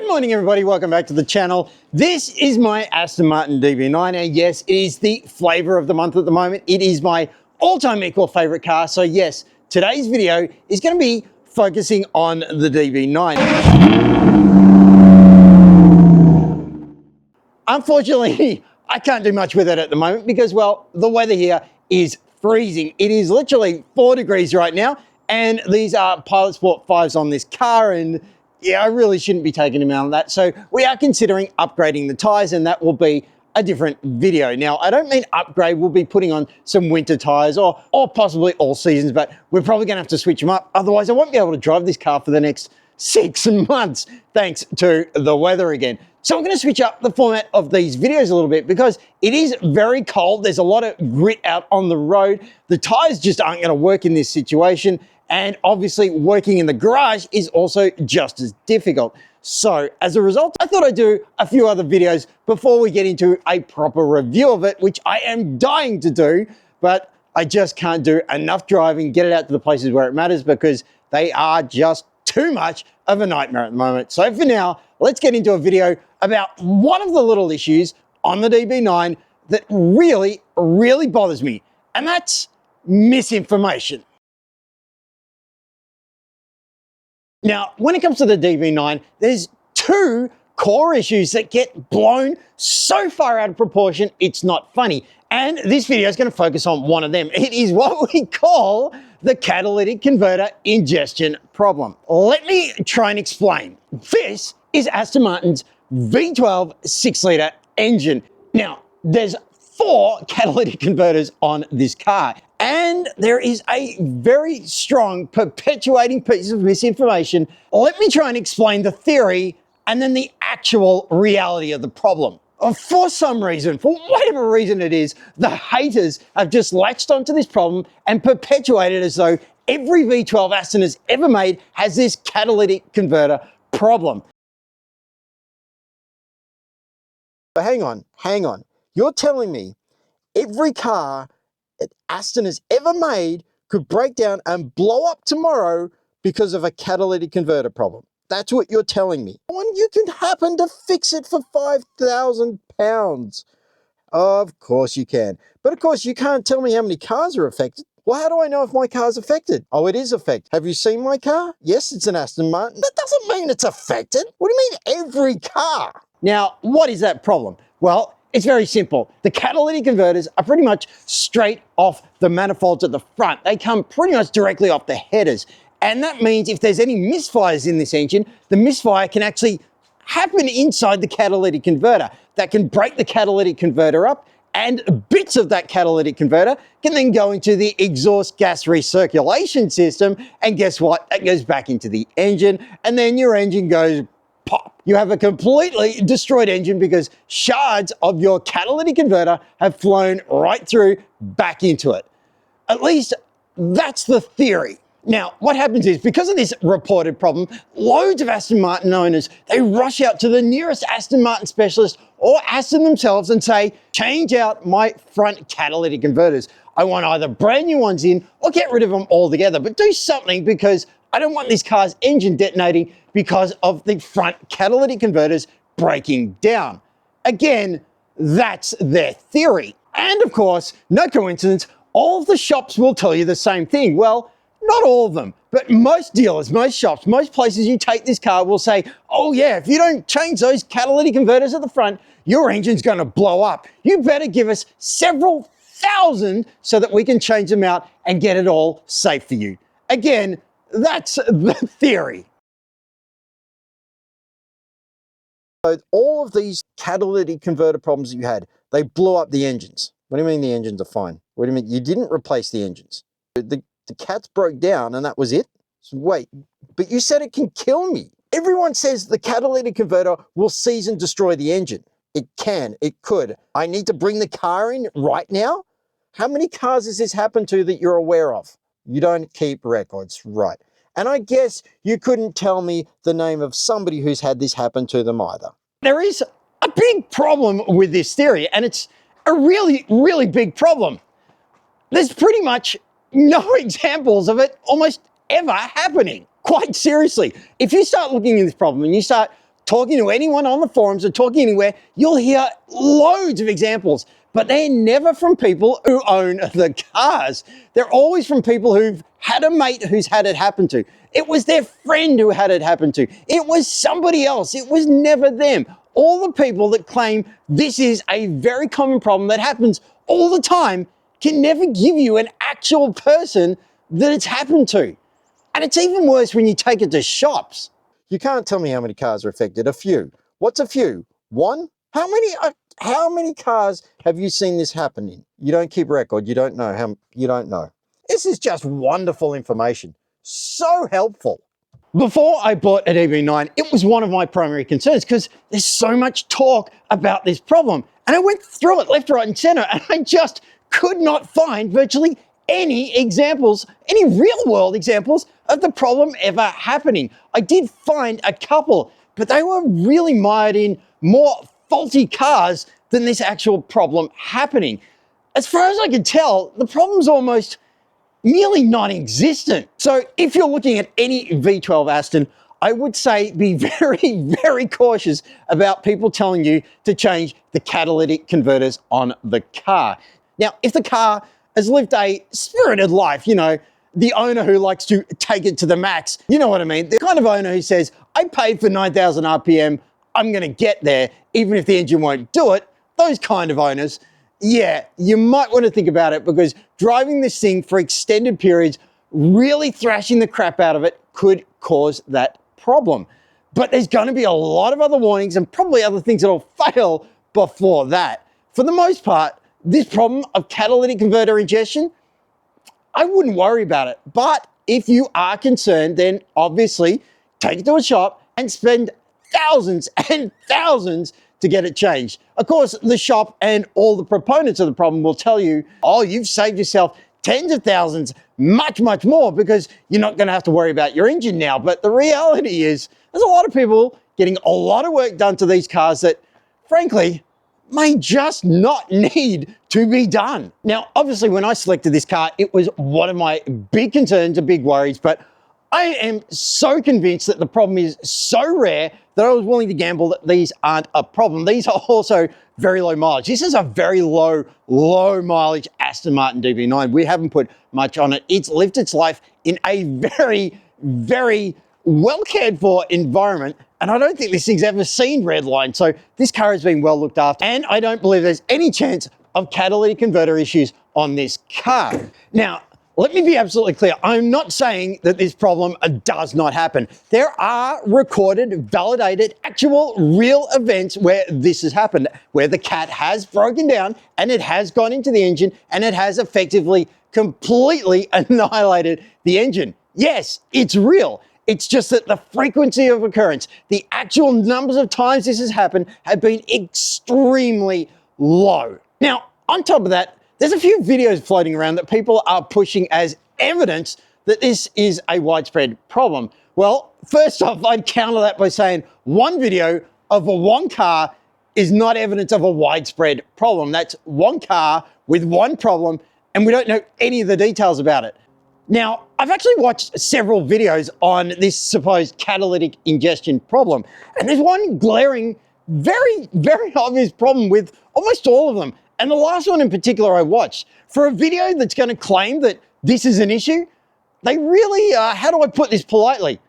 Good morning, everybody. Welcome back to the channel. This is my Aston Martin DB9, and yes, it is the flavor of the month at the moment. It is my all-time equal favorite car. So yes, today's video is going to be focusing on the DB9. Unfortunately, I can't do much with it at the moment because, well, the weather here is freezing. It is literally 4 degrees right now, and these are Pilot Sport 5s on this car, and yeah, I really shouldn't be taking them out on that. So we are considering upgrading the tires, and that will be a different video. Now, I don't mean upgrade, we'll be putting on some winter tires or possibly all seasons, but we're probably gonna have to switch them up. Otherwise, I won't be able to drive this car for the next 6 months, thanks to the weather again. So I'm gonna switch up the format of these videos a little bit because it is very cold. There's a lot of grit out on the road. The tires just aren't gonna work in this situation. And obviously working in the garage is also just as difficult. So as a result, I thought I'd do a few other videos before we get into a proper review of it, which I am dying to do, but I just can't do enough driving, get it out to the places where it matters because they are just too much of a nightmare at the moment. So for now, let's get into a video about one of the little issues on the DB9 that really bothers me, and that's misinformation. Now, when it comes to the DB9, there's 2 core issues that get blown so far out of proportion, it's not funny. And this video is going to focus on one of them. It is what we call the catalytic converter ingestion problem. Let me try and explain. This is Aston Martin's V12 6-litre engine. Now, there's 4 catalytic converters on this car. And there is a very strong perpetuating piece of misinformation. Let me try and explain the theory and then the actual reality of the problem. For some reason, for whatever reason it is, the haters have just latched onto this problem and perpetuated as though every V12 Aston has ever made has this catalytic converter problem. But hang on. You're telling me every car that Aston has ever made could break down and blow up tomorrow because of a catalytic converter problem? That's what you're telling me. When you can happen to fix it for £5,000. Of course you can. But of course you can't tell me how many cars are affected. Well, how do I know if my car's affected? Oh, it is affected. Have you seen my car? Yes, it's an Aston Martin. That doesn't mean it's affected. What do you mean every car? Now, what is that problem? Well, it's very simple. The catalytic converters are pretty much straight off the manifolds at the front. They come pretty much directly off the headers. And that means if there's any misfires in this engine, the misfire can actually happen inside the catalytic converter. That can break the catalytic converter up, and bits of that catalytic converter can then go into the exhaust gas recirculation system. And guess what? That goes back into the engine, and then your engine goes pop. You have a completely destroyed engine because shards of your catalytic converter have flown right through back into it. At least that's the theory. Now, what happens is, because of this reported problem, loads of Aston Martin owners, they rush out to the nearest Aston Martin specialist or Aston themselves and say, change out my front catalytic converters. I want either brand new ones in or get rid of them altogether, but do something because I don't want this car's engine detonating because of the front catalytic converters breaking down. Again, that's their theory. And of course, no coincidence, all of the shops will tell you the same thing. Well, not all of them, but most dealers, most shops, most places you take this car will say, oh yeah, if you don't change those catalytic converters at the front, your engine's gonna blow up. You better give us several thousand so that we can change them out and get it all safe for you. Again, that's the theory. So all of these catalytic converter problems that you had, they blew up the engines. What do you mean the engines are fine? What do you mean? You didn't replace the engines. The cats broke down and that was it? So wait, but you said it can kill me. Everyone says the catalytic converter will seize and destroy the engine. It can, it could. I need to bring the car in right now? How many cars has this happened to that you're aware of? You don't keep records, right? And I guess you couldn't tell me the name of somebody who's had this happen to them either. There is a big problem with this theory, and it's a really big problem. There's pretty much no examples of it almost ever happening. Quite seriously, if you start looking at this problem and you start talking to anyone on the forums or talking anywhere, you'll hear loads of examples, but they're never from people who own the cars. They're always from people who've had a mate who's had it happen to. It was their friend who had it happen to. It was somebody else. It was never them. All the people that claim this is a very common problem that happens all the time can never give you an actual person that it's happened to. And it's even worse when you take it to shops. You can't tell me how many cars are affected. A few. What's a few? One? How many cars have you seen this happen in? You don't keep record. You don't know. You don't know. This is just wonderful information. So helpful. Before I bought a DB9, it was one of my primary concerns because there's so much talk about this problem. And I went through it left, right, and center, and I just could not find virtually any examples, any real world examples of the problem ever happening. I did find a couple, but they were really mired in more faulty cars than this actual problem happening. As far as I can tell, the problem's almost nearly non-existent. So if you're looking at any V12 Aston, I would say be very, very cautious about people telling you to change the catalytic converters on the car. Now, if the car has lived a spirited life, you know, the owner who likes to take it to the max, you know what I mean? The kind of owner who says, I paid for 9,000 RPM, I'm gonna get there, even if the engine won't do it, those kind of owners, yeah, you might want to think about it because driving this thing for extended periods, really thrashing the crap out of it could cause that problem. But there's going to be a lot of other warnings and probably other things that'll fail before that. For the most part, this problem of catalytic converter ingestion, I wouldn't worry about it. But if you are concerned, then obviously take it to a shop and spend thousands and thousands to get it changed. Of course, the shop and all the proponents of the problem will tell you, oh, you've saved yourself tens of thousands, much, much more because you're not gonna have to worry about your engine now. But the reality is there's a lot of people getting a lot of work done to these cars that, frankly, may just not need to be done. Now, obviously, when I selected this car, it was one of my big concerns and big worries, but I am so convinced that the problem is so rare that I was willing to gamble that these aren't a problem. These are also very low mileage. This is a very low mileage Aston Martin DB9. We haven't put much on it. It's lived its life in a very, very well cared for environment. And I don't think this thing's ever seen red line. So this car has been well looked after. And I don't believe there's any chance of catalytic converter issues on this car. Now, let me be absolutely clear. I'm not saying that this problem does not happen. There are recorded, validated, actual, real events where this has happened, where the cat has broken down and it has gone into the engine and it has effectively completely annihilated the engine. Yes, it's real. It's just that the frequency of occurrence, the actual numbers of times this has happened have been extremely low. Now, on top of that, there's a few videos floating around that people are pushing as evidence that this is a widespread problem. Well, first off, I'd counter that by saying one video of a one car is not evidence of a widespread problem. That's one car with one problem, and we don't know any of the details about it. Now, I've actually watched several videos on this supposed catalytic ingestion problem, and there's one glaring, very, very obvious problem with almost all of them. And the last one in particular I watched, for a video that's going to claim that this is an issue, they really, how do I put this politely,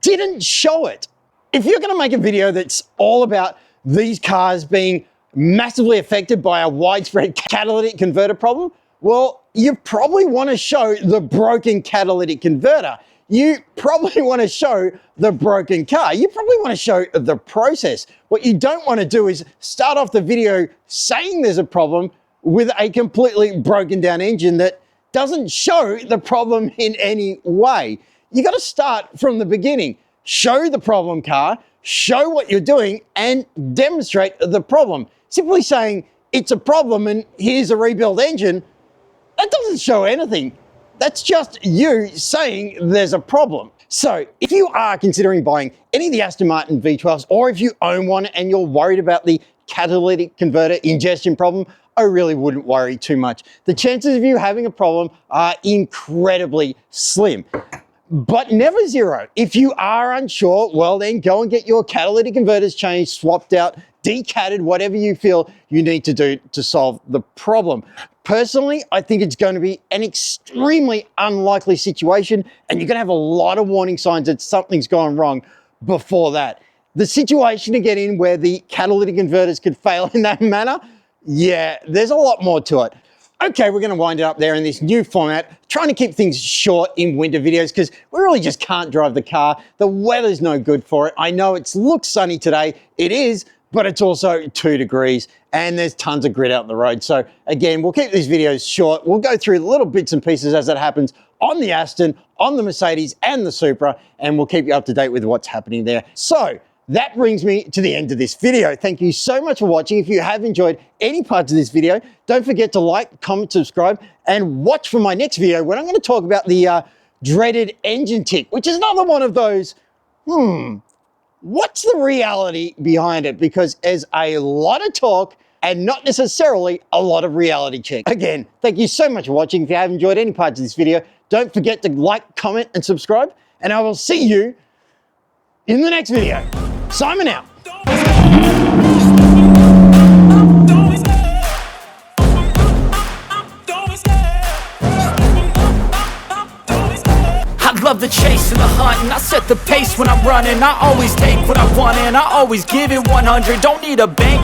didn't show it. If you're going to make a video that's all about these cars being massively affected by a widespread catalytic converter problem, well, you probably want to show the broken catalytic converter. You probably want to show the broken car. You probably want to show the process. What you don't want to do is start off the video saying there's a problem with a completely broken down engine that doesn't show the problem in any way. You got to start from the beginning. Show the problem car, show what you're doing, and demonstrate the problem. Simply saying it's a problem and here's a rebuild engine, that doesn't show anything. That's just you saying there's a problem. So if you are considering buying any of the Aston Martin V12s, or if you own one and you're worried about the catalytic converter ingestion problem, I really wouldn't worry too much. The chances of you having a problem are incredibly slim. but never zero. If you are unsure, well then go and get your catalytic converters changed, swapped out, decatted, whatever you feel you need to do to solve the problem. Personally, I think it's going to be an extremely unlikely situation, and you're going to have a lot of warning signs that something's gone wrong before that. The situation to get in where the catalytic converters could fail in that manner, yeah, there's a lot more to it. Okay, we're going to wind it up there in this new format, trying to keep things short in winter videos because we really just can't drive the car. The weather's no good for it. I know it looks sunny today. It is, but it's also 2 degrees and there's tons of grit out on the road. So again, we'll keep these videos short. We'll go through little bits and pieces as it happens on the Aston, on the Mercedes and the Supra, and we'll keep you up to date with what's happening there. So that brings me to the end of this video. Thank you so much for watching. If you have enjoyed any parts of this video, don't forget to like, comment, subscribe, and watch for my next video when I'm going to talk about the dreaded engine tick, which is another one of those, what's the reality behind it? Because there's a lot of talk and not necessarily a lot of reality check. Again, thank you so much for watching. If you have enjoyed any parts of this video, don't forget to like, comment, and subscribe, and I will see you in the next video. Simon out. I love the chase and the hunt, and I set the pace when I'm running. I always take what I want and I always give it 100. Don't need a bank.